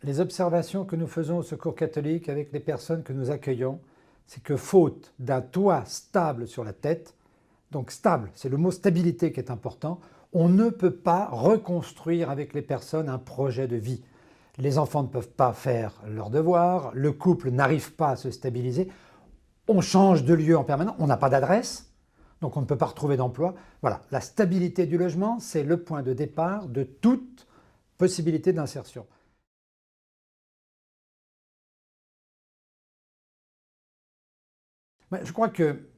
Les observations que nous faisons au Secours catholique avec les personnes que nous accueillons, c'est que faute d'un toit stable sur la tête, donc stable, c'est le mot stabilité qui est important, on ne peut pas reconstruire avec les personnes un projet de vie. Les enfants ne peuvent pas faire leurs devoirs, le couple n'arrive pas à se stabiliser, on change de lieu en permanence, on n'a pas d'adresse, donc on ne peut pas retrouver d'emploi. Voilà, la stabilité du logement, c'est le point de départ de toute possibilité d'insertion. Je crois que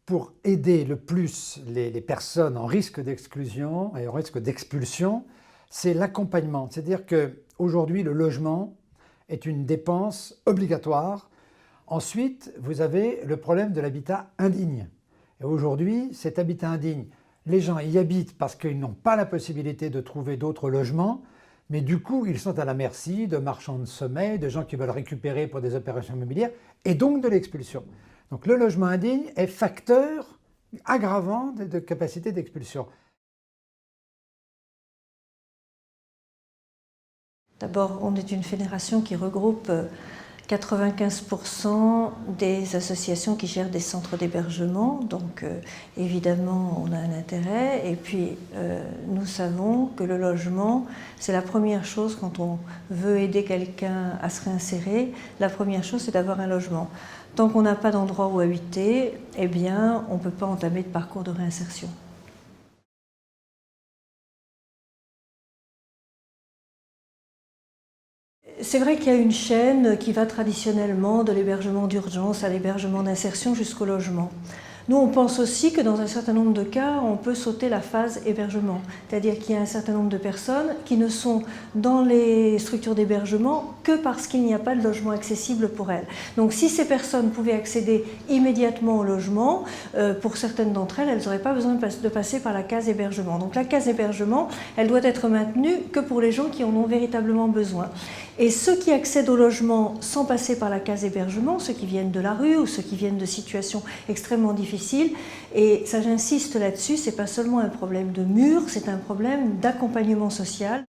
pour aider le plus les personnes en risque d'exclusion et en risque d'expulsion, c'est l'accompagnement. C'est-à-dire qu'aujourd'hui, le logement est une dépense obligatoire. Ensuite, vous avez le problème de l'habitat indigne. Et aujourd'hui, cet habitat indigne, les gens y habitent parce qu'ils n'ont pas la possibilité de trouver d'autres logements, mais du coup, ils sont à la merci de marchands de sommeil, de gens qui veulent récupérer pour des opérations immobilières, et donc de l'expulsion. Donc le logement indigne est facteur aggravant de capacité d'expulsion. D'abord, on est une fédération qui regroupe 95% des associations qui gèrent des centres d'hébergement, donc évidemment on a un intérêt. Et puis nous savons que le logement, c'est la première chose quand on veut aider quelqu'un à se réinsérer. La première chose, c'est d'avoir un logement. Tant qu'on n'a pas d'endroit où habiter, eh bien, on ne peut pas entamer de parcours de réinsertion. C'est vrai qu'il y a une chaîne qui va traditionnellement de l'hébergement d'urgence à l'hébergement d'insertion jusqu'au logement. Nous, on pense aussi que dans un certain nombre de cas, on peut sauter la phase hébergement. C'est-à-dire qu'il y a un certain nombre de personnes qui ne sont dans les structures d'hébergement que parce qu'il n'y a pas de logement accessible pour elles. Donc si ces personnes pouvaient accéder immédiatement au logement, pour certaines d'entre elles, elles n'auraient pas besoin de passer par la case hébergement. Donc la case hébergement, elle doit être maintenue que pour les gens qui en ont véritablement besoin. Et ceux qui accèdent au logement sans passer par la case hébergement, ceux qui viennent de la rue ou ceux qui viennent de situations extrêmement difficiles, et ça j'insiste là-dessus, c'est pas seulement un problème de mur, c'est un problème d'accompagnement social.